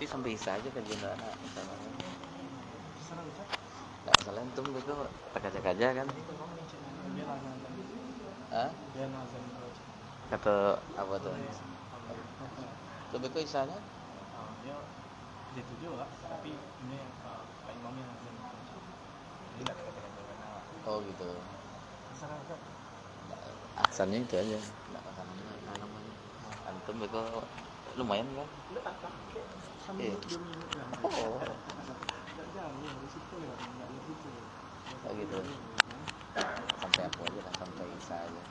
sampai isa aja kajian anak misalnya. Nggak salah antum itu kaca-kaca kan? Hah? Kata apa tuh? Lebih ke isanya? Dia itu juga, tapi ini Pak Imamnya azan. Jadi nggak kata-kata. Oh gitu. Aksannya itu aja. Nggak aksannya apa namanya? Antum itu lumayan kan? Iya. Oh. Oh gitu. Sampai aku aja lah, sampai isa aja.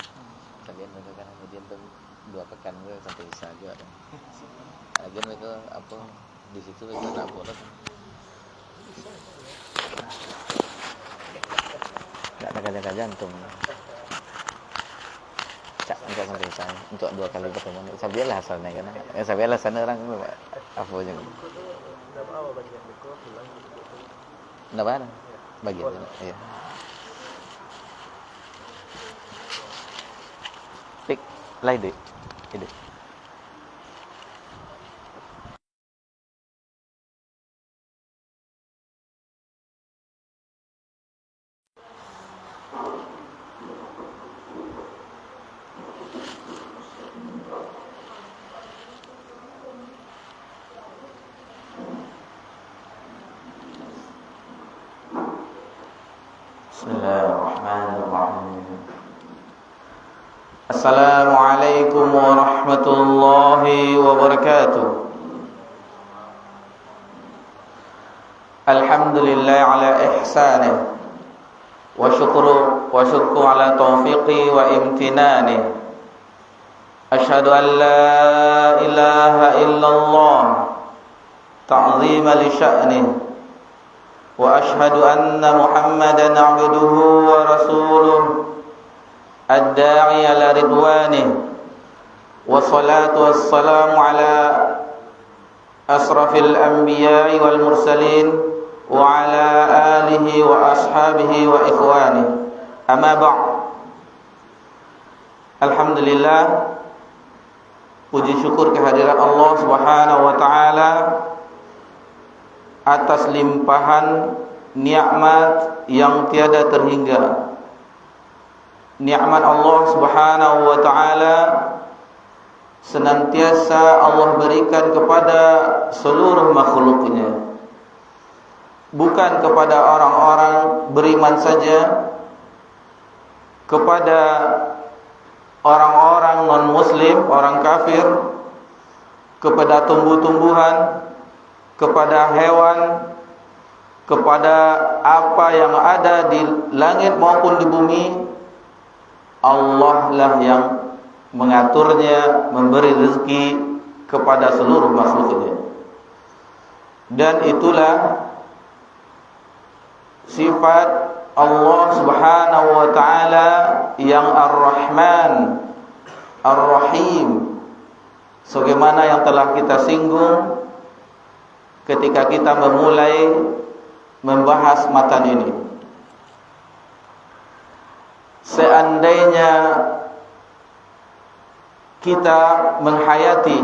Kalian mereka kan kemudian tuh 2 pekan gue sampai isa aja. Lagian mereka apa di situ mereka nggak boleh. Nggak ada kaca-kaca antum. Cak enggak sampai isa untuk 2 kali pertemuan. Sabialah asalnya kan. Sabialah sana orang apa aja. Nggak ada bagian iya. Pik lai deh ide. Bismillahirrahmanirrahim. Assalamualaikum warahmatullahi wabarakatuh. Alhamdulillah ala ihsanih wa syukru ala taufiqi wa imtinani. Asyhadu an la ilaha illallah ta'zima li sya'nih. وأشهد أن محمدا عبده ورسوله الداعي إلى رضوانه والصلاة والسلام على أشرف الأنبياء والمرسلين وعلى آله وأصحابه وإخوانه أما بعد. Alhamdulillah, puji syukur kehadirat Allah Subhanahu wa taala atas limpahan nikmat yang tiada terhingga. Nikmat Allah Subhanahu wa taala senantiasa Allah berikan kepada seluruh makhluknya, bukan kepada orang-orang beriman saja, kepada orang-orang non-muslim, orang kafir, kepada tumbuh-tumbuhan, kepada hewan, kepada apa yang ada di langit maupun di bumi. Allah lah yang mengaturnya, memberi rezeki kepada seluruh makhluknya. Dan itulah sifat Allah Subhanahu wa taala yang Ar-Rahman, Ar-Rahim, sebagaimana yang telah kita singgung ketika kita memulai membahas matan ini. Seandainya kita menghayati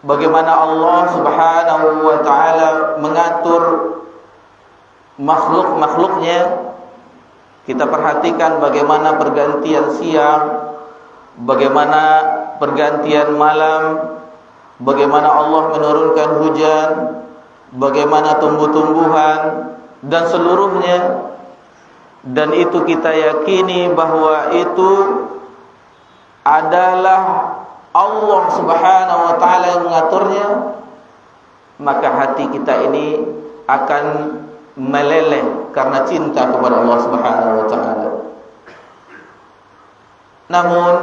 bagaimana Allah Subhanahu wa taala mengatur makhluk-makhluknya, kita perhatikan bagaimana pergantian siang, bagaimana pergantian malam, bagaimana Allah menurunkan hujan, bagaimana tumbuh-tumbuhan dan seluruhnya. Dan itu kita yakini bahwa itu adalah Allah Subhanahu wa taala yang mengaturnya, maka hati kita ini akan meleleh karena cinta kepada Allah Subhanahu wa taala. Namun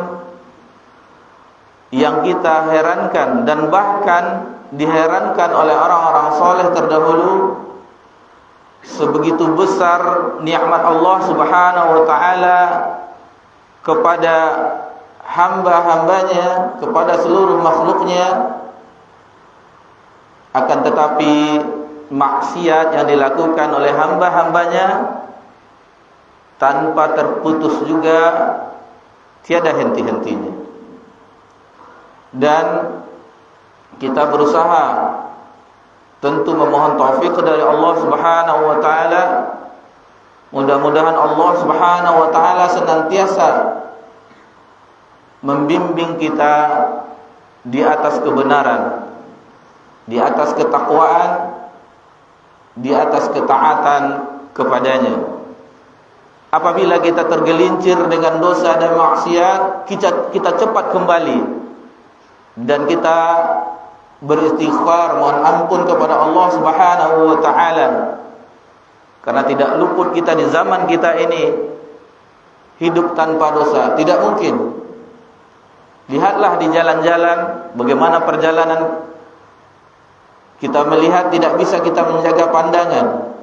yang kita herankan dan bahkan diherankan oleh orang-orang soleh terdahulu, sebegitu besar nikmat Allah Subhanahu wa taala kepada hamba-hambanya, kepada seluruh makhluknya, akan tetapi maksiat yang dilakukan oleh hamba-hambanya tanpa terputus juga, tiada henti-hentinya. Dan kita berusaha tentu memohon taufik dari Allah Subhanahu wa taala. Mudah-mudahan Allah Subhanahu wa taala senantiasa membimbing kita di atas kebenaran, di atas ketakwaan, di atas ketaatan kepadanya. Apabila kita tergelincir dengan dosa dan maksiat, kita cepat kembali dan kita beristighfar, mohon ampun kepada Allah Subhanahu wa taala. Karena tidak luput kita di zaman kita ini hidup tanpa dosa, tidak mungkin. Lihatlah di jalan-jalan bagaimana perjalanan, kita melihat tidak bisa kita menjaga pandangan.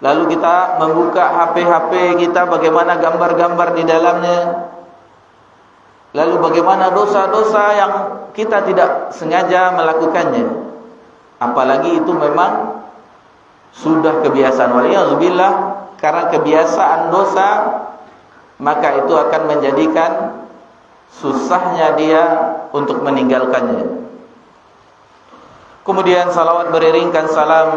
Lalu kita membuka HP kita, bagaimana gambar-gambar di dalamnya. Lalu bagaimana dosa-dosa yang kita tidak sengaja melakukannya. Apalagi itu memang sudah kebiasaan. Waliyahzubillah, karena kebiasaan dosa, maka itu akan menjadikan susahnya dia untuk meninggalkannya. Kemudian salawat beriringkan salam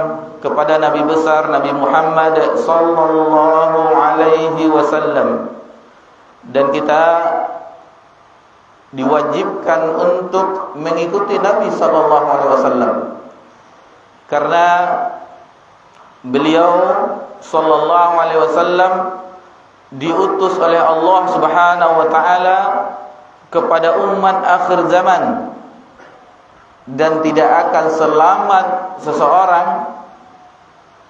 kepada Nabi besar Nabi Muhammad sallallahu alaihi wasallam. Dan kita diwajibkan untuk mengikuti Nabi sallallahu alaihi wasallam, karena beliau sallallahu alaihi wasallam diutus oleh Allah Subhanahu wa taala kepada umat akhir zaman, dan tidak akan selamat seseorang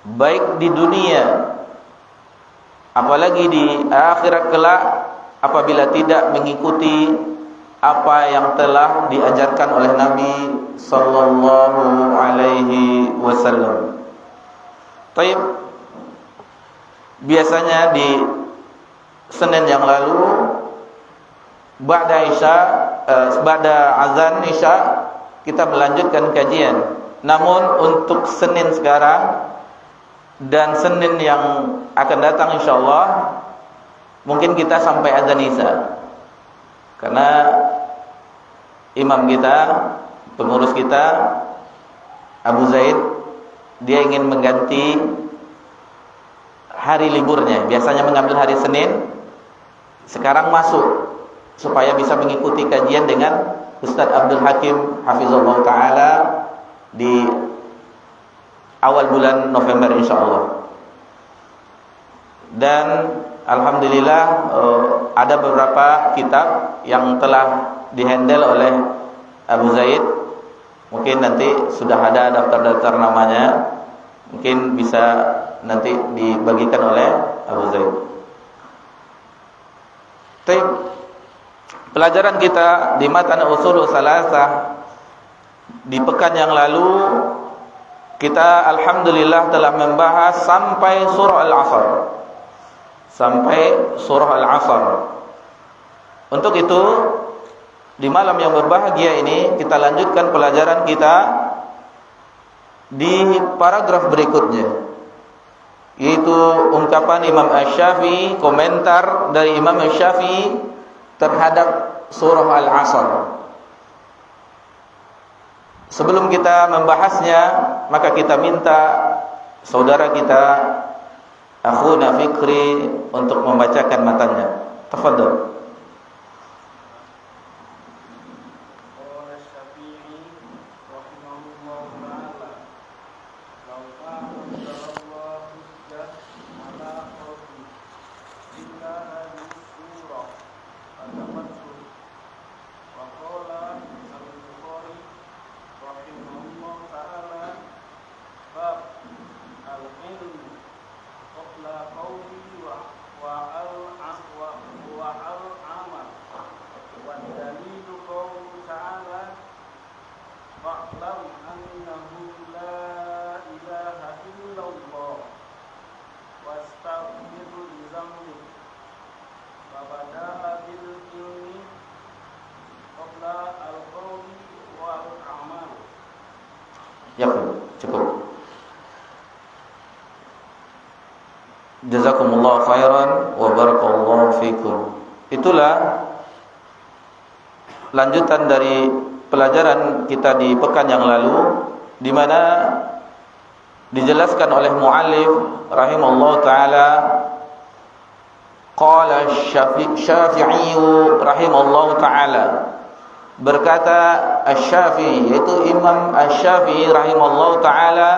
baik di dunia apalagi di akhirat kelak apabila tidak mengikuti apa yang telah diajarkan oleh Nabi sallallahu alaihi wasallam. Baik. Biasanya di Senin yang lalu ba'da azan Isya kita melanjutkan kajian. Namun untuk Senin sekarang dan Senin yang akan datang insyaallah mungkin kita sampai azan Isya. Karena imam kita, pengurus kita Abu Zaid, dia ingin mengganti hari liburnya. Biasanya mengambil hari Senin, sekarang masuk supaya bisa mengikuti kajian dengan Ustaz Abdul Hakim hafizallahu taala di awal bulan November insyaallah. Dan alhamdulillah ada beberapa kitab yang telah dihandle oleh Abu Zaid. Mungkin nanti sudah ada daftar-daftar namanya, mungkin bisa nanti dibagikan oleh Abu Zaid. Baik. Pelajaran kita di matan usul salasah di pekan yang lalu, kita alhamdulillah telah membahas sampai surah Al-Asr. Sampai surah Al-Asr. Untuk itu di malam yang berbahagia ini kita lanjutkan pelajaran kita di paragraf berikutnya, yaitu ungkapan Imam Asy-Syafi'i, komentar dari Imam Asy-Syafi'i terhadap surah Al-Asr. Sebelum kita membahasnya, maka kita minta saudara kita Akhuna Fikri untuk membacakan matanya. Tafadhol. Ya, cukup. Jazakumullah khairan wa barakallahu fikum. Itulah lanjutan dari pelajaran kita di pekan yang lalu, di mana dijelaskan oleh muallif rahimallahu taala, qala Syafi'i rahimallahu taala, berkata Asy-Syafi'i, yaitu Imam Asy-Syafi'i rahimallahu taala,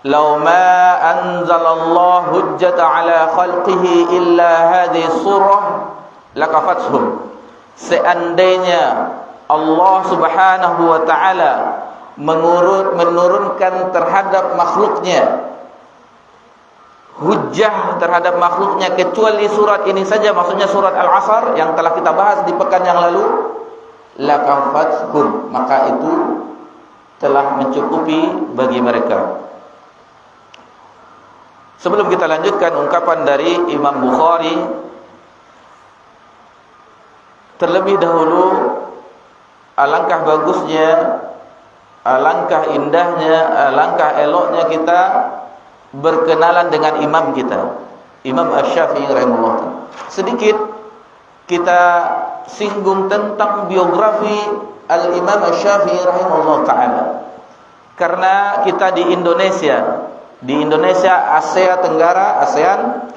law ma anzalallahu hujjata ala khalqihi illa hadhihi surah lakafathum, seandainya Allah Subhanahu wa taala menurunkan terhadap makhluknya hujjah terhadap makhluknya kecuali surat ini saja, maksudnya surat Al-Asr yang telah kita bahas di pekan yang lalu, lakafathum, maka itu telah mencukupi bagi mereka. Sebelum kita lanjutkan ungkapan dari Imam Bukhari, terlebih dahulu alangkah bagusnya, alangkah indahnya, alangkah eloknya kita berkenalan dengan imam kita, Imam Asy-Syafi'i rahimahullah. Sedikit kita singgung tentang biografi Al-Imam Asy-Syafi'i rahimahullah ta'ala. Karena kita di Indonesia Asia Tenggara, ASEAN,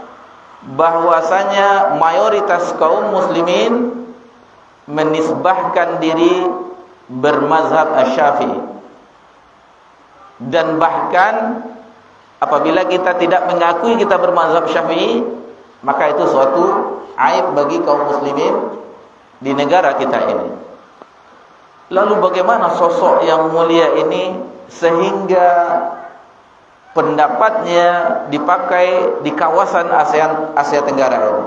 bahwasanya mayoritas kaum muslimin menisbahkan diri bermazhab Asy-Syafi'i. Dan bahkan apabila kita tidak mengakui kita bermazhab Syafi'i, maka itu suatu aib bagi kaum muslimin di negara kita ini. Lalu bagaimana sosok yang mulia ini sehingga pendapatnya dipakai di kawasan Asia Tenggara ini?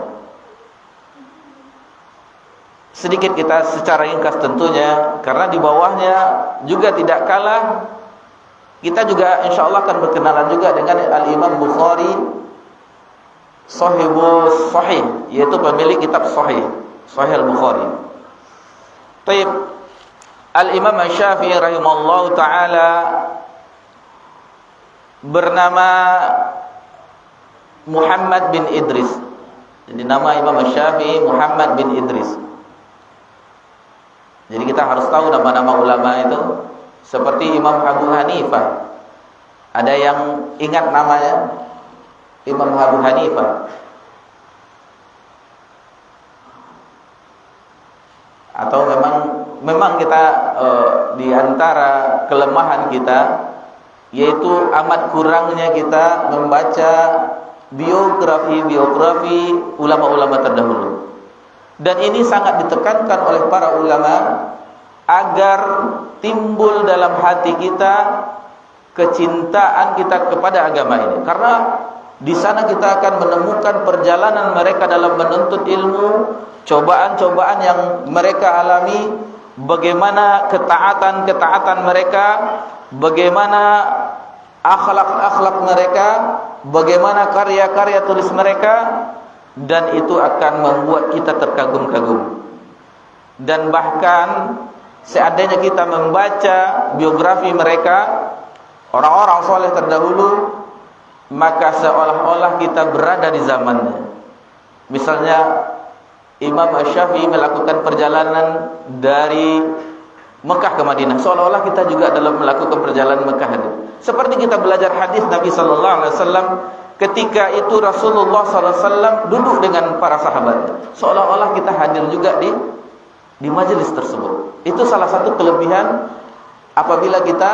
Sedikit kita secara ringkas tentunya, karena di bawahnya juga tidak kalah, kita juga insyaallah akan berkenalan juga dengan Al-Imam Bukhari Sahibus Sahih, yaitu pemilik kitab Sahih Al-Bukhari. Taib, Al-Imam Asy-Syafi'i rahimahullahu ta'ala bernama Muhammad bin Idris. Jadi nama Imam Asy-Syafi'i Muhammad bin Idris. Jadi kita harus tahu nama-nama ulama itu. Seperti Imam Abu Hanifah, ada yang ingat namanya Imam Abu Hanifah? Atau memang kita di antara kelemahan kita, yaitu amat kurangnya kita membaca biografi ulama-ulama terdahulu. Dan ini sangat ditekankan oleh para ulama agar timbul dalam hati kita kecintaan kita kepada agama ini. Karena di sana kita akan menemukan perjalanan mereka dalam menuntut ilmu, cobaan-cobaan yang mereka alami, bagaimana ketaatan mereka, bagaimana akhlak mereka, bagaimana karya-karya tulis mereka, dan itu akan membuat kita terkagum-kagum. Dan bahkan seandainya kita membaca biografi mereka, orang-orang soleh terdahulu, maka seolah-olah kita berada di zamannya. Misalnya Imam Asy-Syafi'i melakukan perjalanan dari Mekah ke Madinah, seolah-olah kita juga dalam melakukan perjalanan Mekah ini. Seperti kita belajar hadis Nabi sallallahu alaihi wasallam, ketika itu Rasulullah sallallahu alaihi wasallam duduk dengan para sahabat, seolah-olah kita hadir juga di majelis tersebut. Itu salah satu kelebihan apabila kita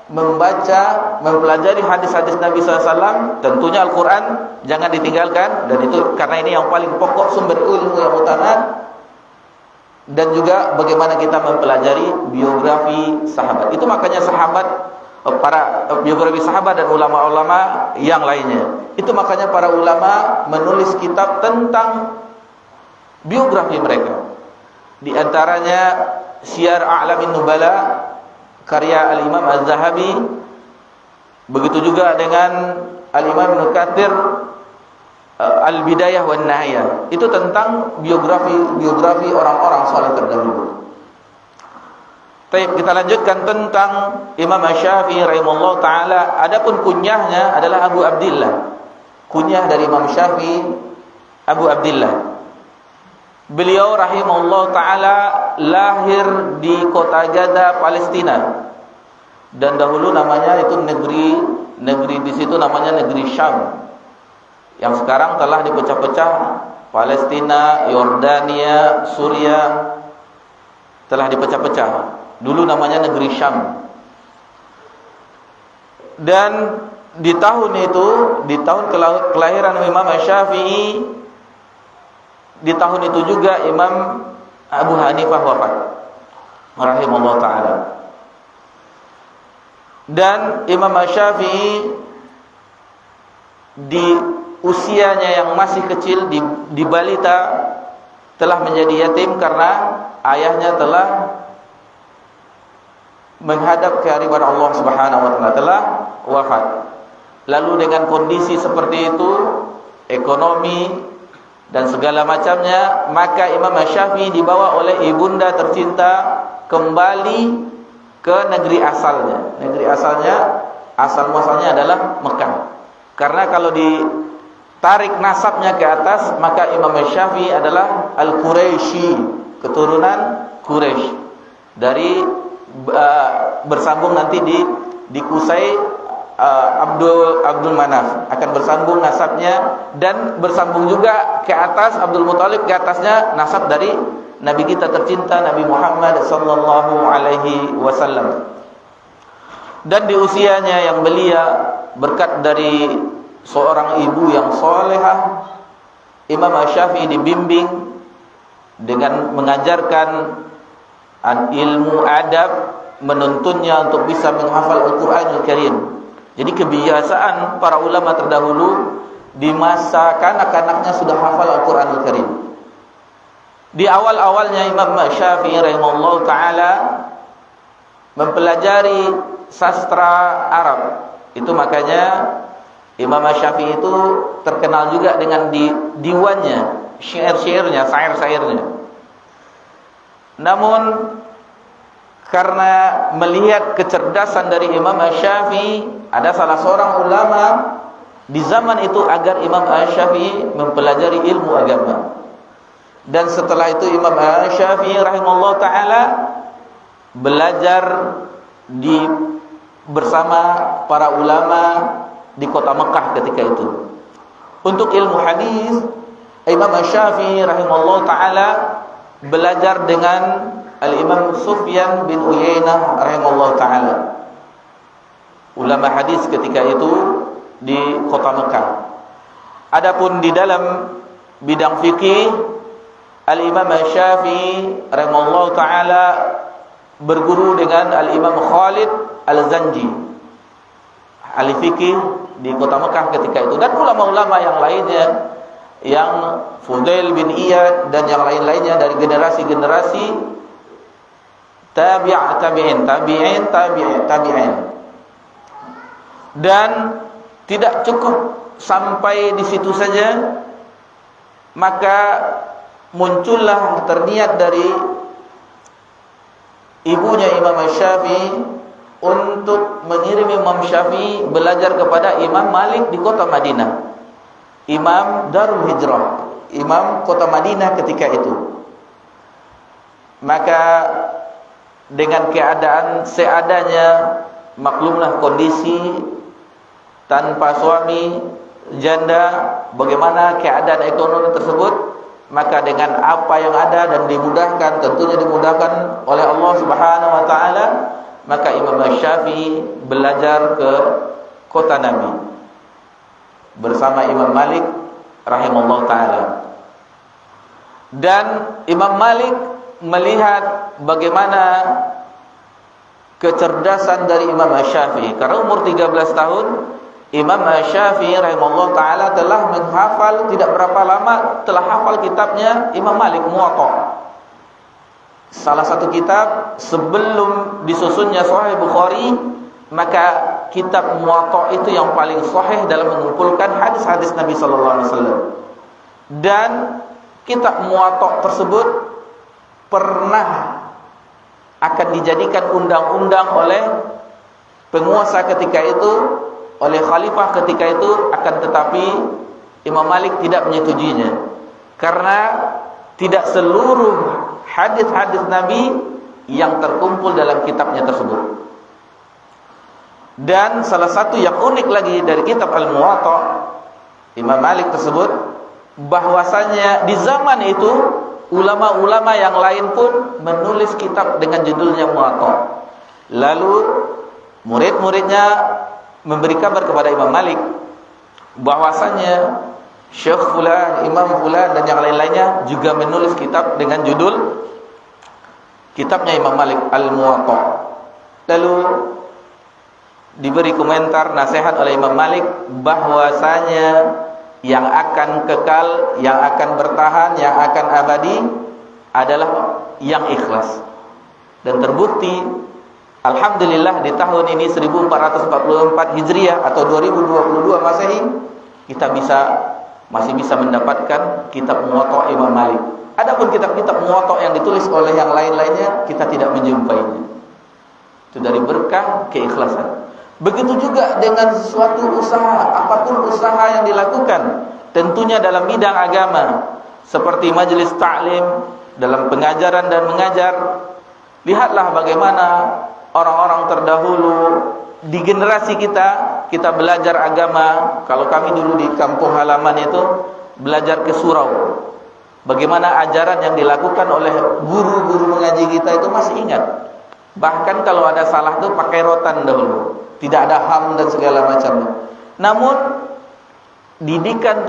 membaca, mempelajari hadis-hadis Nabi SAW. Tentunya Al-Quran jangan ditinggalkan, dan itu karena ini yang paling pokok sumber ilmu yang utama. Dan juga bagaimana kita mempelajari biografi sahabat. Itu makanya para biografi sahabat dan ulama-ulama yang lainnya, itu makanya para ulama menulis kitab tentang biografi mereka. Di antaranya Syiar A'lamin Nubala karya Al-Imam Az-Zahabi. Begitu juga dengan Al-Imam Ibnu Katsir Al-Bidayah wan Nihayah. Itu tentang biografi orang-orang saleh terdahulu. Baik, kita lanjutkan tentang Imam Asy-Syafi'i rahimahullah taala. Adapun kunyahnya adalah Abu Abdillah. Kunyah dari Imam Syafi'i Abu Abdillah. Beliau rahimahullah ta'ala lahir di kota Gaza, Palestina. Dan dahulu namanya itu negeri negeri di situ namanya negeri Syam, yang sekarang telah dipecah-pecah. Palestina, Yordania, Suria telah dipecah-pecah. Dulu namanya negeri Syam. Dan di tahun itu, di tahun kelahiran Imam Syafi'i, di tahun itu juga Imam Abu Hanifah wafat rahimahullah ta'ala. Dan Imam Syafi'i di usianya yang masih kecil, di balita, telah menjadi yatim karena ayahnya telah menghadap ke hadapan Allah Subhanahu wa taala, telah wafat. Lalu dengan kondisi seperti itu, ekonomi dan segala macamnya, maka Imam Syafi'i dibawa oleh ibunda tercinta kembali ke negeri asalnya. Negeri asalnya, asal muasalnya adalah Mekah. Karena kalau ditarik nasabnya ke atas, maka Imam Syafi'i adalah Al-Quraisy, keturunan Quraisy. Dari bersambung nanti di Qusay, Abdul Manaf akan bersambung nasabnya, dan bersambung juga ke atas Abdul Muthalib, ke atasnya nasab dari Nabi kita tercinta Nabi Muhammad sallallahu alaihi wasallam. Dan di usianya yang belia, berkat dari seorang ibu yang solehah, Imam Syafi'i dibimbing dengan mengajarkan ilmu adab, menuntunnya untuk bisa menghafal Al-Quranul Karim. Jadi kebiasaan para ulama terdahulu, di masa kanak-kanaknya sudah hafal Al-Quranul Karim. Di awal-awalnya Imam Syafi'i rahimahullah ta'ala mempelajari sastra Arab. Itu makanya Imam Syafi'i itu terkenal juga dengan diwannya, syair-syairnya, syair-syairnya. Namun karena melihat kecerdasan dari Imam Syafi'i, ada salah seorang ulama di zaman itu agar Imam Syafi'i mempelajari ilmu agama. Dan setelah itu Imam Syafi'i rahimahullah ta'ala belajar bersama para ulama di kota Mekah ketika itu. Untuk ilmu hadis, Imam Syafi'i rahimahullah ta'ala belajar dengan Al-Imam Sufyan bin Uyainah rahimahullah ta'ala, ulama hadis ketika itu di kota Mekah. Adapun di dalam bidang fikih, Al-Imam Syafi'i rahimahullah ta'ala berguru dengan Al-Imam Khalid Al-Zanji, ahli fikih di kota Mekah ketika itu. Dan ulama-ulama yang lainnya, yang Fudail bin Iyad dan yang lain-lainnya dari generasi-generasi tabi'in. Dan tidak cukup sampai di situ saja, maka muncullah terniat dari ibunya Imam Syafi'i untuk mengirim Imam Syafi'i belajar kepada Imam Malik di kota Madinah, Imam Darul Hijrah, Imam kota Madinah ketika itu. Maka dengan keadaan seadanya, maklumlah kondisi tanpa suami, janda, bagaimana keadaan ekonomi tersebut, maka dengan apa yang ada dan dimudahkan, tentunya dimudahkan oleh Allah Subhanahu wa taala, maka Imam Syafi'i belajar ke kota Nabi bersama Imam Malik rahimahullah ta'ala. Dan Imam Malik melihat bagaimana kecerdasan dari Imam Syafi'i. Karena umur 13 tahun, Imam Syafi'i rahimahullah ta'ala telah menghafal, tidak berapa lama telah hafal kitabnya Imam Malik, Muwatta. Salah satu kitab sebelum disusunnya Sahih Bukhari, maka kitab Muwatta itu yang paling sahih dalam mengumpulkan hadis-hadis Nabi sallallahu alaihi wasallam. Dan kitab Muwatta tersebut pernah akan dijadikan undang-undang oleh penguasa ketika itu, oleh khalifah ketika itu, akan tetapi Imam Malik tidak menyetujuinya, karena tidak seluruh hadis-hadis Nabi yang terkumpul dalam kitabnya tersebut. Dan salah satu yang unik lagi dari kitab Al-Muwatta Imam Malik tersebut, bahwasanya di zaman itu ulama-ulama yang lain pun menulis kitab dengan judulnya Muwatta. Lalu murid-muridnya memberi kabar kepada Imam Malik bahwasanya Syekh Fulan, Imam Fulan dan yang lain-lainnya juga menulis kitab dengan judul kitabnya Imam Malik Al-Muwatta. Lalu diberi komentar nasihat oleh Imam Malik bahwasanya yang akan kekal, yang akan bertahan, yang akan abadi adalah yang ikhlas. Dan terbukti alhamdulillah di tahun ini 1444 Hijriah atau 2022 Masehi kita masih bisa mendapatkan kitab Muwatta Imam Malik. Adapun kitab-kitab Muwatta yang ditulis oleh yang lain-lainnya kita tidak menjumpainya. Itu dari berkah keikhlasan. Begitu juga dengan suatu usaha, apapun usaha yang dilakukan, tentunya dalam bidang agama, seperti majelis ta'lim, dalam pengajaran dan mengajar. Lihatlah bagaimana orang-orang terdahulu di generasi kita belajar agama. Kalau kami dulu di kampung halaman itu belajar ke surau, bagaimana ajaran yang dilakukan oleh guru-guru mengaji kita itu masih ingat. Bahkan kalau ada salah itu pakai rotan dahulu, tidak ada ham dan segala macamnya. Namun pendidikan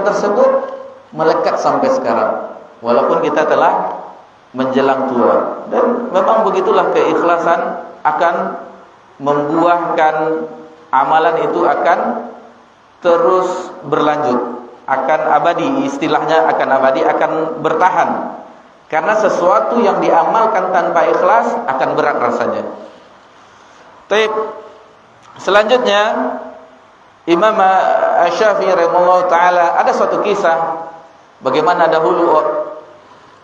tersebut melekat sampai sekarang, walaupun kita telah menjelang tua. Dan memang begitulah keikhlasan akan membuahkan amalan itu akan terus berlanjut, akan abadi, istilahnya akan abadi, akan bertahan. Karena sesuatu yang diamalkan tanpa ikhlas akan berat rasanya. Baik. Selanjutnya Imam Asy-Syafi'i rahimahullah taala, ada suatu kisah bagaimana dahulu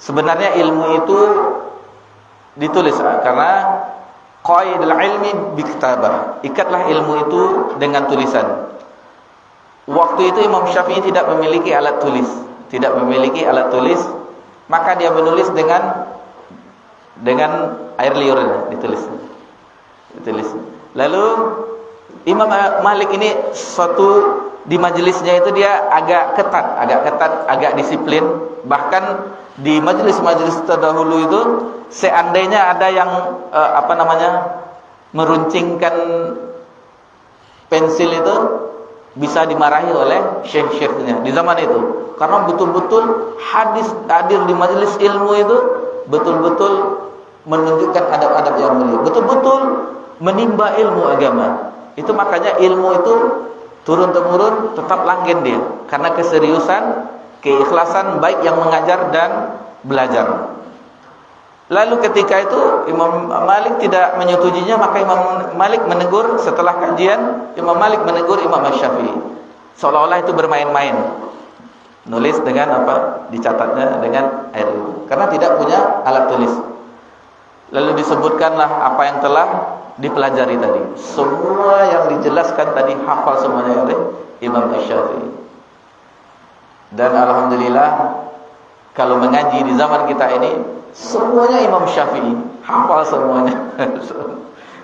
sebenarnya ilmu itu ditulis, karena qaidul ilmi biktabah, ikatlah ilmu itu dengan tulisan. Waktu itu Imam Syafi'i tidak memiliki alat tulis, maka dia menulis dengan air liur, ditulis. Lalu Imam Malik ini suatu di majelisnya itu dia agak ketat, agak disiplin. Bahkan di majelis-majelis terdahulu itu seandainya ada yang meruncingkan pensil itu bisa dimarahi oleh syekh-syekhnya di zaman itu. Karena betul-betul hadir di majelis ilmu itu betul-betul menunjukkan adab-adab yang mulia, betul-betul menimba ilmu agama. Itu makanya ilmu itu turun-temurun tetap langgeng dia, karena keseriusan, keikhlasan baik yang mengajar dan belajar. Lalu ketika itu Imam Malik tidak menyetujuinya, maka Imam Malik menegur setelah kajian. Imam Malik menegur Imam Asy-Syafi'i, seolah-olah itu bermain-main, nulis dengan dicatatnya dengan air liur, karena tidak punya alat tulis. Lalu disebutkanlah apa yang telah dipelajari tadi. Semua yang dijelaskan tadi hafal semuanya oleh Imam Asy-Syafi'i. Dan alhamdulillah kalau mengaji di zaman kita ini semuanya Imam Syafi'i, hafal semuanya.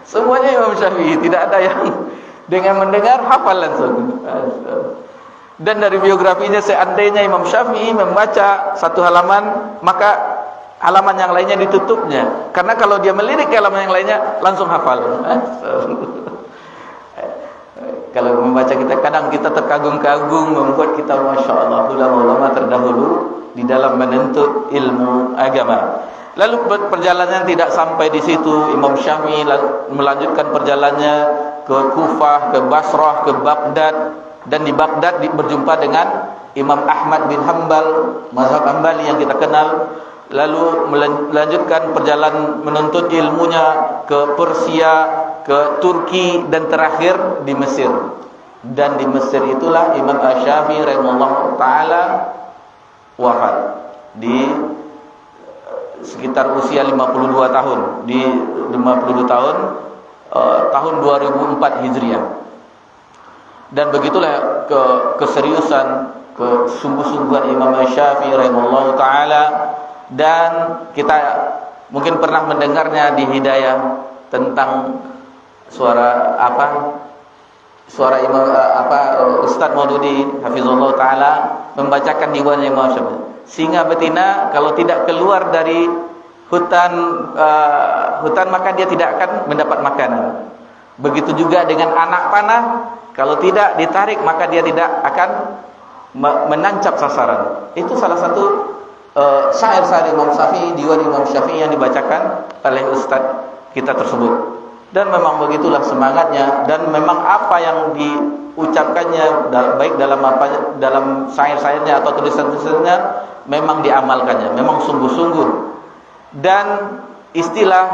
Semuanya Imam Syafi'i, tidak ada yang dengan mendengar hafal langsung. Dan dari biografinya, seandainya Imam Syafi'i membaca satu halaman, maka halaman yang lainnya ditutupnya, karena kalau dia melirik ke halaman yang lainnya langsung hafal. Kalau membaca kita, kadang kita terkagum-kagum, membuat kita masya Allah ulama-ulama terdahulu di dalam menuntut ilmu agama. Lalu perjalanan tidak sampai di situ. Imam Syafi'i melanjutkan perjalanannya ke Kufah, ke Basrah, ke Baghdad, dan di Baghdad berjumpa dengan Imam Ahmad bin Hanbal, mazhab Hanbali yang kita kenal. Lalu melanjutkan perjalanan menuntut ilmunya ke Persia, ke Turki, dan terakhir di Mesir. Dan di Mesir itulah Imam Asy-Syafi'i rahimahullah taala wafat di sekitar usia 52 tahun, di 52 tahun tahun 2004 Hijriah. Dan begitulah keseriusan, kesungguh-sungguhan Imam Asy-Syafi'i rahimahullah taala. Dan kita mungkin pernah mendengarnya di Hidayah tentang suara Imam Ustaz Maududi hafizallahu taala membacakan diwan Imam Syafi'i. Singa betina kalau tidak keluar dari hutan maka dia tidak akan mendapat makanan. Begitu juga dengan anak panah, kalau tidak ditarik maka dia tidak akan menancap sasaran. Itu salah satu syair-syair Imam Syafi'i, diwan Imam Syafi'i yang dibacakan oleh ustaz kita tersebut. Dan memang begitulah semangatnya, dan memang apa yang diucapkannya baik dalam syair-syairnya atau tulisan-tulisannya memang diamalkannya, memang sungguh-sungguh. Dan istilah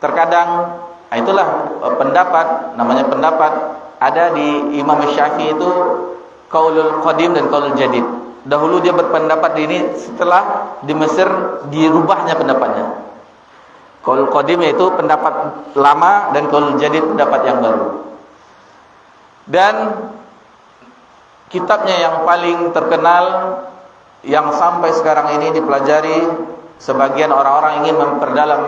terkadang itulah pendapat, namanya pendapat ada di Imam Syafi'i itu qaulul qadim dan qaulul jadid. Dahulu dia berpendapat ini, setelah di Mesir dirubahnya pendapatnya. Qaul qadim yaitu pendapat lama, dan qaul jadid pendapat yang baru. Dan kitabnya yang paling terkenal yang sampai sekarang ini dipelajari sebagian orang-orang ingin memperdalam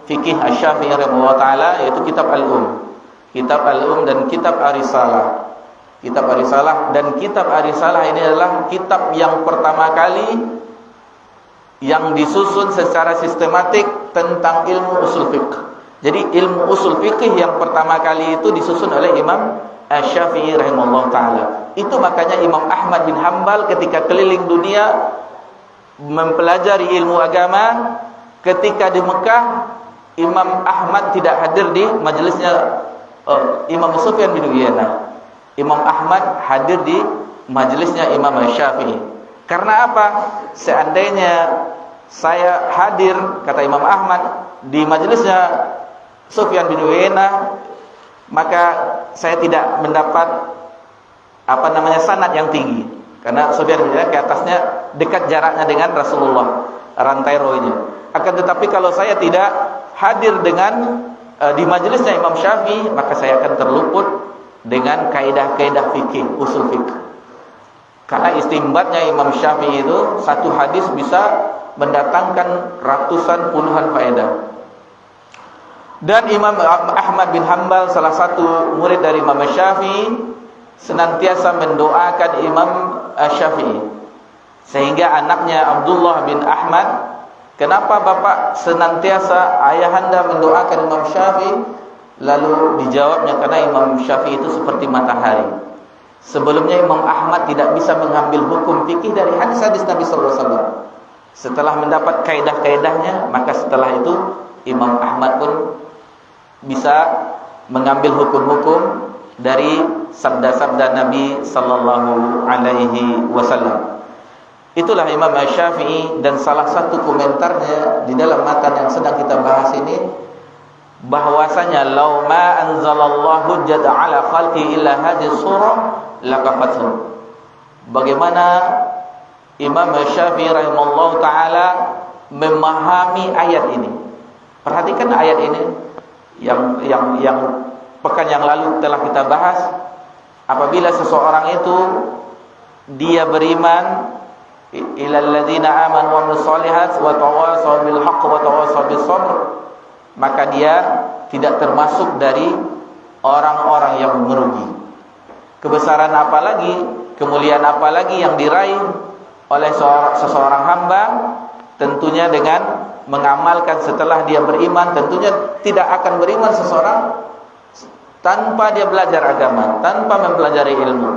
fikih Asy-Syafi'i rahimahullah taala, yaitu kitab Al-Um. Kitab Al-Um dan kitab Ar-Risalah. Kitab Ar-Risalah dan kitab Ar-Risalah ini adalah kitab yang pertama kali yang disusun secara sistematik tentang ilmu usul fiqh. Jadi ilmu usul fiqh yang pertama kali itu disusun oleh Imam Asy-Syafi'i rahimahullah taala. Itu makanya Imam Ahmad bin Hanbal ketika keliling dunia mempelajari ilmu agama, ketika di Mekah Imam Ahmad tidak hadir di majelisnya Imam Sufyan bin Uyainah. Imam Ahmad hadir di majelisnya Imam Asy-Syafi'i. Karena apa? Seandainya saya hadir, kata Imam Ahmad, di majelisnya Sufyan bin Uyainah, maka saya tidak mendapat sanad yang tinggi. Karena Sufyan bin Uyainah ke atasnya dekat jaraknya dengan Rasulullah, rantai rohnya. Akan tetapi kalau saya tidak hadir di majelisnya Imam Syafi'i, maka saya akan terluput dengan kaidah-kaidah fikih, usul fikih. Karena istimbatnya Imam Syafi'i itu satu hadis bisa mendatangkan ratusan puluhan faedah. Dan Imam Ahmad bin Hanbal, salah satu murid dari Imam Syafi'i, senantiasa mendoakan Imam Syafi'i. Sehingga anaknya Abdullah bin Ahmad, kenapa bapak senantiasa ayahanda mendoakan Imam Syafi'i? Lalu dijawabnya, karena Imam Syafi'i itu seperti matahari. Sebelumnya Imam Ahmad tidak bisa mengambil hukum fikih dari hadis-hadis Nabi sallallahu alaihi wasallam. Setelah mendapat kaidah-kaidahnya, maka setelah itu Imam Ahmad pun bisa mengambil hukum-hukum dari sabda-sabda Nabi sallallahu alaihi wasallam. Itulah Imam Syafi'i, dan salah satu komentarnya di dalam matan yang sedang kita bahas ini, bahwasanya law ma anzalallahu hujjata ala khalqi illa hadhihi surah lakafathu. Bagaimana Imam Syafi'i rahimahullah taala memahami ayat ini. Perhatikan ayat ini yang pekan yang lalu telah kita bahas. Apabila seseorang itu dia beriman, ilal ladzina amanu wa amilus shalihat wa tawassaw bil haqq wa tawassaw bis sabr, maka dia tidak termasuk dari orang-orang yang merugi. Kebesaran apalagi, kemuliaan apalagi yang diraih oleh seseorang hamba, tentunya dengan mengamalkan setelah dia beriman. Tentunya tidak akan beriman seseorang tanpa dia belajar agama, tanpa mempelajari ilmu.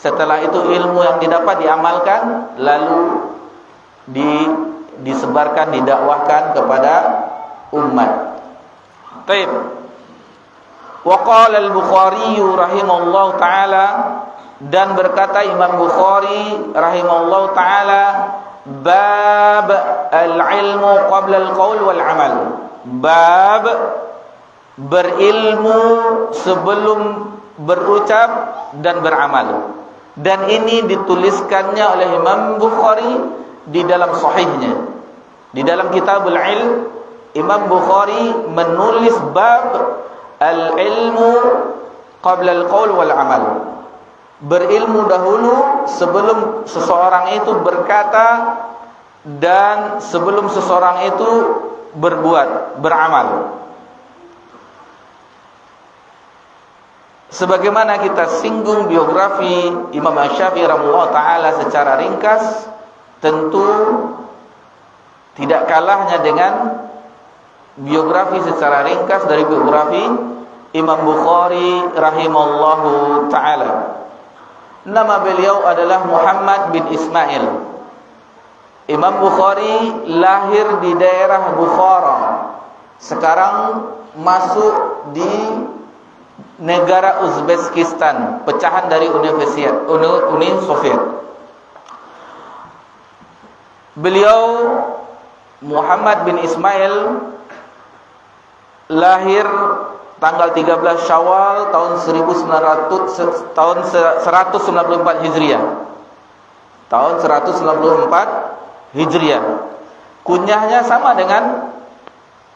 Setelah itu ilmu yang didapat diamalkan, lalu disebarkan, didakwahkan kepada umat. Baik. Wa qala al-Bukhari rahimahullahu taala, dan berkata Imam Bukhari rahimahullahu taala, bab al-ilmu qabla al-qaul wal amal. Bab berilmu sebelum berucap dan beramal. Dan ini dituliskannya oleh Imam Bukhari di dalam sahihnya. Di dalam Kitabul Ilm, Imam Bukhari menulis bab al-ilmu qabla al-qaul wal amal. Berilmu dahulu sebelum seseorang itu berkata, dan sebelum seseorang itu, beramal. sebagaimana kita singgung biografi Imam Asy-Syafi'i rahimahullah taala secara ringkas, tentu tidak kalahnya dengan biografi secara ringkas dari biografi Imam Bukhari rahimahullahu taala. Nama beliau adalah Muhammad bin Ismail. Imam Bukhari lahir di daerah Bukhara. Sekarang masuk di negara Uzbekistan, pecahan dari Uni Soviet. Beliau Muhammad bin Ismail lahir tanggal 13 Syawal tahun 194 Hijriah. Tahun 194 Hijriah. Kunyahnya sama dengan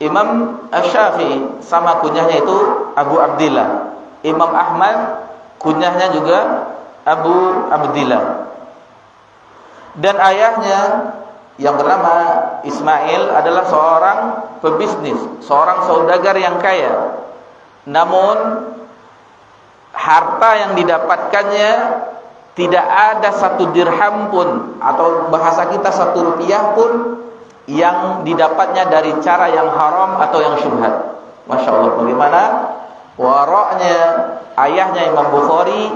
Imam Asy-Syafi'i, sama kunyahnya itu Abu Abdillah. Imam Ahmad kunyahnya juga Abu Abdillah. Dan ayahnya yang bernama Ismail adalah seorang pebisnis, seorang saudagar yang kaya. Namun harta yang didapatkannya tidak ada satu dirham pun, atau bahasa kita 1 rupiah pun yang didapatnya dari cara yang haram atau yang syubhat. Masya Allah, bagaimana waraknya ayahnya Imam Bukhari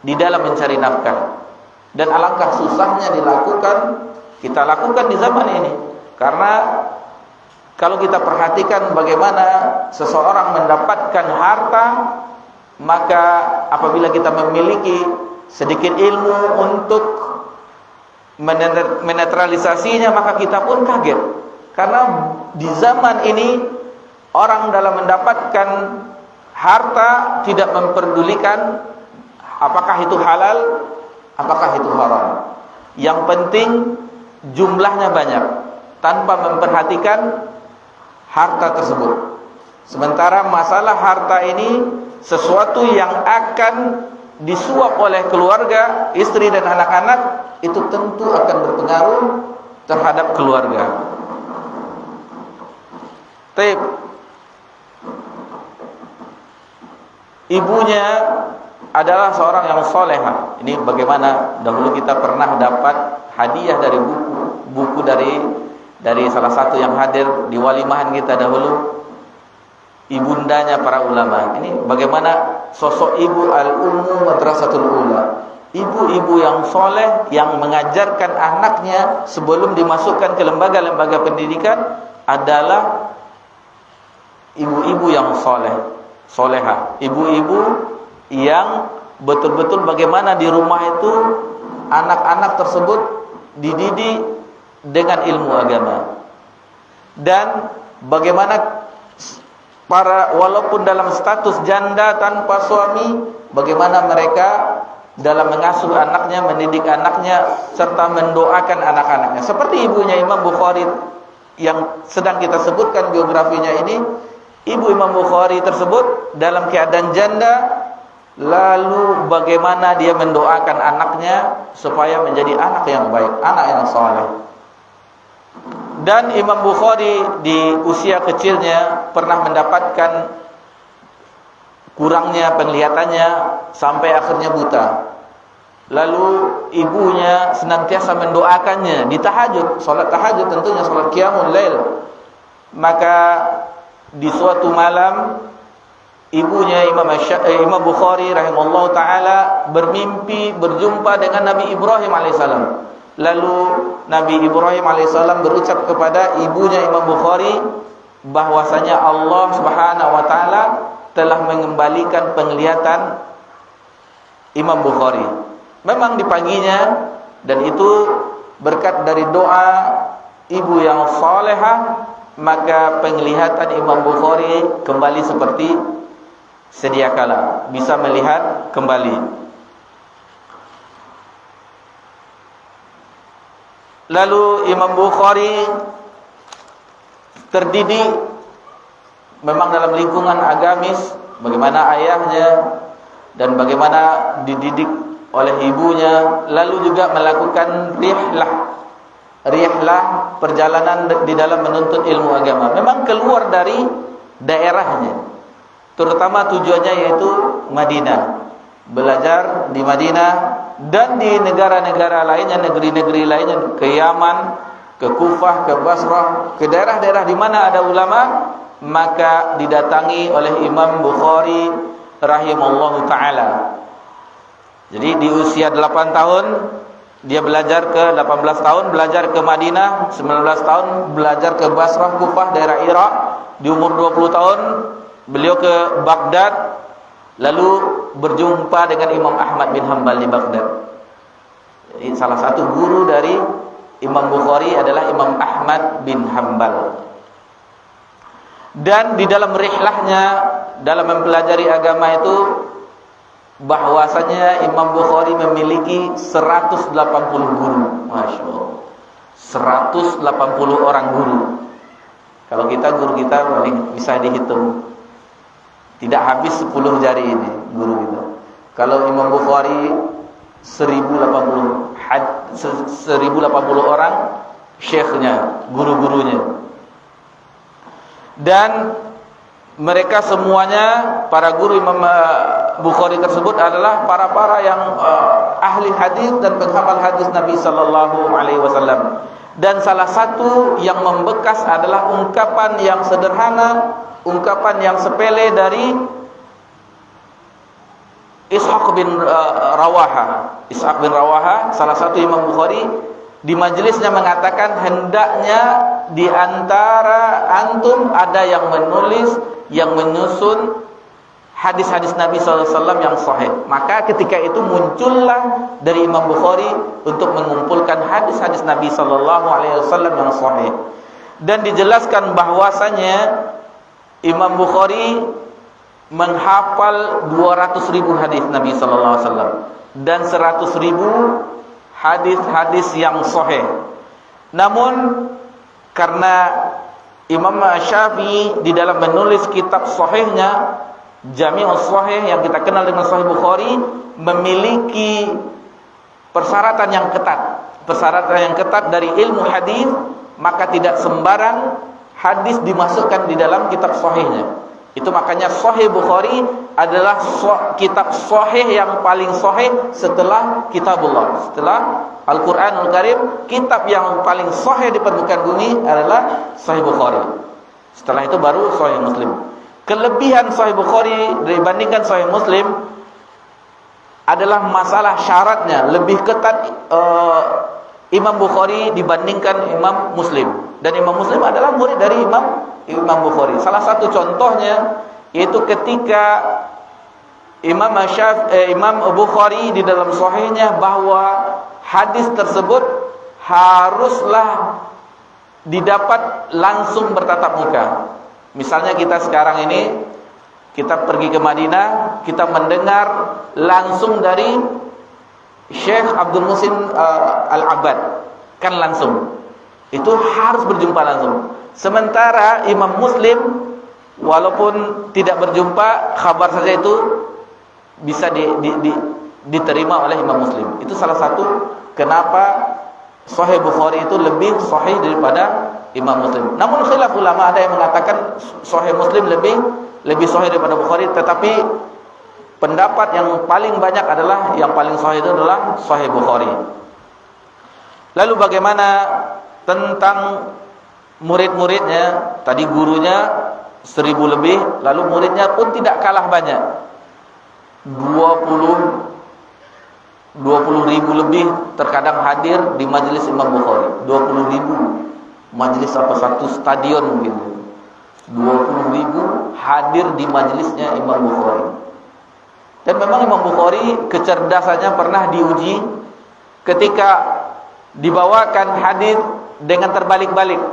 di dalam mencari nafkah. Dan alangkah susahnya kita lakukan di zaman ini. Karena kalau kita perhatikan bagaimana seseorang mendapatkan harta, maka apabila kita memiliki sedikit ilmu untuk menetralisasinya, maka kita pun kaget. Karena di zaman ini orang dalam mendapatkan harta tidak memperdulikan apakah itu halal, apakah itu haram. Yang penting jumlahnya banyak, tanpa memperhatikan harta tersebut. Sementara masalah harta ini sesuatu yang akan disuap oleh keluarga, istri dan anak-anak, itu tentu akan berpengaruh terhadap keluarga. Taib. Ibunya adalah seorang yang solehah. Ini bagaimana dahulu kita pernah dapat hadiah dari buku dari salah satu yang hadir di walimahan kita dahulu, ibundanya para ulama. Ini bagaimana sosok ibu al-ummu madrasatul ula. Ibu-ibu yang soleh, yang mengajarkan anaknya sebelum dimasukkan ke lembaga-lembaga pendidikan adalah ibu-ibu yang solehah. Ibu-ibu yang betul-betul bagaimana di rumah itu anak-anak tersebut dididik dengan ilmu agama. Dan bagaimana walaupun dalam status janda tanpa suami, bagaimana mereka dalam mengasuh anaknya, mendidik anaknya, serta mendoakan anak-anaknya. Seperti ibunya Imam Bukhari yang sedang kita sebutkan biografinya ini. Ibu Imam Bukhari tersebut dalam keadaan janda, lalu bagaimana dia mendoakan anaknya supaya menjadi anak yang baik, anak yang saleh. Dan Imam Bukhari di usia kecilnya pernah mendapatkan kurangnya penglihatannya sampai akhirnya buta. Lalu ibunya senantiasa mendoakannya di tahajud, salat tahajud tentunya, salat qiyamul lail. Maka di suatu malam ibunya Imam Bukhari rahimahullah taala bermimpi berjumpa dengan Nabi Ibrahim alaihissalam. Lalu Nabi Ibrahim alaihissalam berucap kepada ibunya Imam Bukhari bahwasanya Allah Subhanahu wa taala telah mengembalikan penglihatan Imam Bukhari. Memang dipanggilnya, dan itu berkat dari doa ibu yang salehah, maka penglihatan Imam Bukhari kembali seperti sedia kala, bisa melihat kembali. Lalu Imam Bukhari terdidik memang dalam lingkungan agamis, bagaimana ayahnya dan bagaimana dididik oleh ibunya. Lalu juga melakukan rihlah perjalanan di dalam menuntut ilmu agama. Memang keluar dari daerahnya, terutama tujuannya yaitu Madinah. Belajar di Madinah dan di negara-negara lainnya, negeri-negeri lainnya, ke Yaman, ke Kufah, ke Basrah, ke daerah-daerah di mana ada ulama, maka didatangi oleh Imam Bukhari rahimallahu taala. Jadi di usia 8 tahun dia belajar, ke 18 tahun belajar ke Madinah, 19 tahun belajar ke Basrah, Kufah, daerah Irak. Di umur 20 tahun beliau ke Baghdad, lalu berjumpa dengan Imam Ahmad bin Hanbal di Baghdad. Jadi salah satu guru dari Imam Bukhari adalah Imam Ahmad bin Hanbal. Dan di dalam rihlahnya dalam mempelajari agama itu, bahwasanya Imam Bukhari memiliki 180 guru. Masya Allah, 180 orang guru. Kalau kita, guru kita paling bisa dihitung, tidak habis 10 jari ini guru kita. Kalau Imam Bukhari 1080 orang syekhnya, guru-gurunya. Dan mereka semuanya, para guru Imam Bukhari tersebut adalah para yang ahli hadis dan penghafal hadis Nabi sallallahu alaihi wasallam. Dan salah satu yang membekas adalah ungkapan yang sederhana, ungkapan yang sepele dari Ishaq bin Rawaha. Ishaq bin Rawaha, salah satu Imam Bukhari, di majelisnya mengatakan, hendaknya di antara antum ada yang menulis, yang menyusun hadis-hadis Nabi SAW yang sahih. Maka ketika itu muncullah dari Imam Bukhari untuk mengumpulkan hadis-hadis Nabi SAW yang sahih. Dan dijelaskan bahwasanya Imam Bukhari menghafal 200.000 hadis Nabi SAW dan 100.000 hadis-hadis yang sahih. Namun karena Imam Syafi'i di dalam menulis kitab sahihnya, Jami'us Sahih yang kita kenal dengan Sahih Bukhari, memiliki persyaratan yang ketat. Persyaratan yang ketat dari ilmu hadis, maka tidak sembarang hadis dimasukkan di dalam kitab sahihnya. Itu makanya Sahih Bukhari adalah kitab sahih yang paling sahih setelah Kitabullah. Setelah Al-Quranul Karim, kitab yang paling sahih di permukaan bumi adalah Sahih Bukhari. Setelah itu baru Sahih Muslim. Kelebihan Sahih Bukhari dibandingkan Sahih Muslim adalah masalah syaratnya. Lebih ketat Imam Bukhari dibandingkan Imam Muslim. Dan Imam Muslim adalah murid dari Imam Bukhari. Salah satu contohnya yaitu ketika Imam Bukhari di dalam sahihnya bahwa hadis tersebut haruslah didapat langsung bertatap muka. Misalnya kita sekarang ini, kita pergi ke Madinah, kita mendengar langsung dari Syekh Abdul Muhsin Al-Abbad, kan langsung. Itu harus berjumpa langsung. Sementara Imam Muslim, walaupun tidak berjumpa, kabar saja itu bisa diterima oleh Imam Muslim. Itu salah satu kenapa Sahih Bukhari itu lebih sahih daripada Imam Muslim. Namun khilaf ulama, ada yang mengatakan Sahih Muslim lebih sahih daripada Bukhari, tetapi pendapat yang paling banyak adalah yang paling sahih itu adalah Sahih Bukhari. Lalu bagaimana tentang murid-muridnya? Tadi gurunya 1000 lebih, lalu muridnya pun tidak kalah banyak. 20.000 lebih terkadang hadir di majelis Imam Bukhari. 20.000 majelis apa, satu stadion mungkin. 20.000 hadir di majelisnya Imam Bukhari. Dan memang Imam Bukhari kecerdasannya pernah diuji ketika dibawakan hadis dengan terbalik-balik.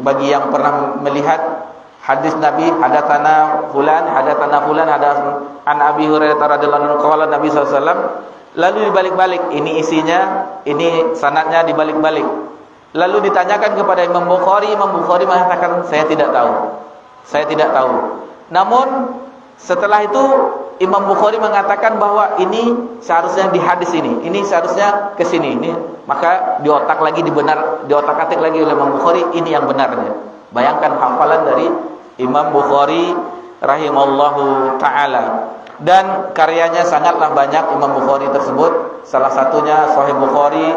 Bagi yang pernah melihat hadis Nabi, hadatsana fulan, an Abi Hurairah radhiyallahu anhu qala Nabi sallallahu alaihi wasallam, lalu dibalik-balik, ini isinya, ini sanadnya dibalik-balik. Lalu ditanyakan kepada Imam Bukhari mengatakan saya tidak tahu. Namun setelah itu Imam Bukhari mengatakan bahwa ini seharusnya di hadis ini seharusnya ke sini. Ini maka diotak-atik lagi oleh Imam Bukhari, ini yang benarnya. Bayangkan hafalan dari Imam Bukhari rahimallahu taala. Dan karyanya sangatlah banyak Imam Bukhari tersebut. Salah satunya Sahih Bukhari,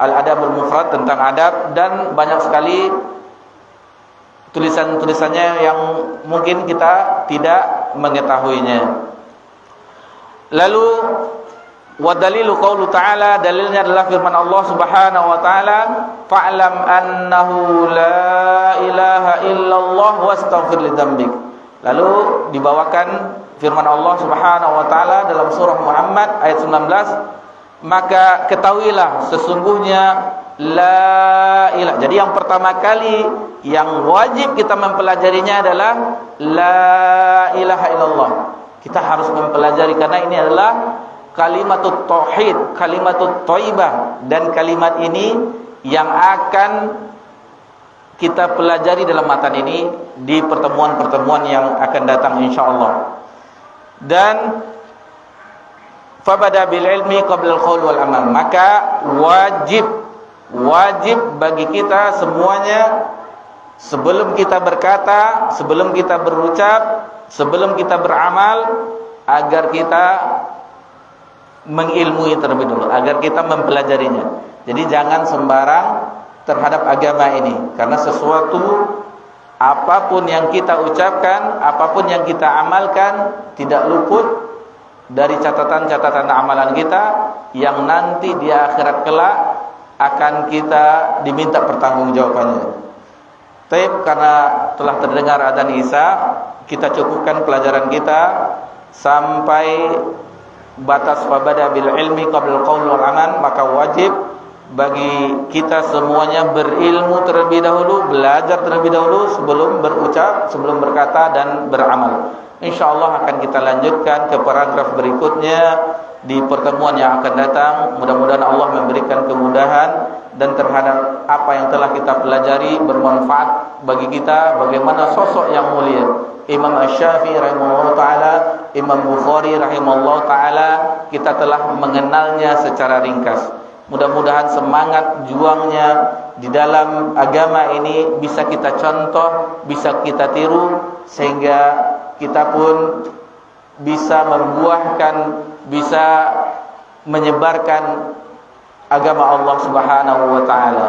Al-Adabul Mufrad tentang adab, dan banyak sekali tulisan-tulisannya yang mungkin kita tidak mengetahuinya. Lalu wa dalilu qaulu ta'ala, dalilnya adalah firman Allah Subhanahu wa taala, fa'lam annahu la ilaha illallah wastaghfir lidzambik. Lalu dibawakan firman Allah Subhanahu wa taala dalam surah Muhammad ayat 19, maka ketahuilah sesungguhnya la ilaha. Jadi yang pertama kali yang wajib kita mempelajarinya adalah la ilaha illallah. Kita harus mempelajari karena ini adalah kalimatut tauhid, kalimatut thayyibah, dan kalimat ini yang akan kita pelajari dalam matan ini di pertemuan-pertemuan yang akan datang insyaallah. Dan fabada bil ilmi qabla al qaul wal amal, maka wajib bagi kita semuanya, sebelum kita berkata, sebelum kita berucap, sebelum kita beramal, agar kita mengilmui terlebih dulu, agar kita mempelajarinya. Jadi jangan sembarang terhadap agama ini, karena sesuatu apapun yang kita ucapkan, apapun yang kita amalkan, tidak luput dari catatan-catatan amalan kita yang nanti di akhirat kelak akan kita diminta pertanggungjawabannya. Taib, karena telah terdengar adzan Isya, kita cukupkan pelajaran kita sampai batas fabada bil ilmi qabla qaul wal amal. Maka wajib bagi kita semuanya berilmu terlebih dahulu, belajar terlebih dahulu sebelum berucap, sebelum berkata dan beramal. InsyaAllah akan kita lanjutkan ke paragraf berikutnya di pertemuan yang akan datang. Mudah-mudahan Allah memberikan kemudahan dan terhadap apa yang telah kita pelajari bermanfaat bagi kita. Bagaimana sosok yang mulia Imam Asy-Syafi'i rahimahullah ta'ala, Imam Bukhari rahimahullah ta'ala, kita telah mengenalnya secara ringkas. Mudah-mudahan semangat juangnya di dalam agama ini bisa kita contoh, bisa kita tiru, sehingga kita pun bisa membuahkan, bisa menyebarkan agama Allah Subhanahu wa taala.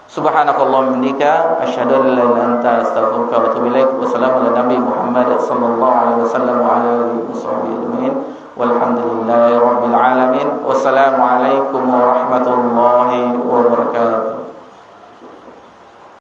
Subhanakallahumma bihamdika asyhadu an la ilaha illa anta astaghfiruka wa atubu ilaik. Wassalamu ala nabi Muhammad sallallahu alaihi wasallam wa ala alihi washabbihi ajmain. Walhamdulillahi rabbil alamin. Wassalamu alaikum warahmatullahi